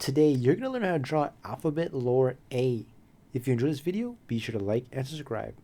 Today, you're going to learn how to draw alphabet lower A. If you enjoyed this video, be sure to like and subscribe.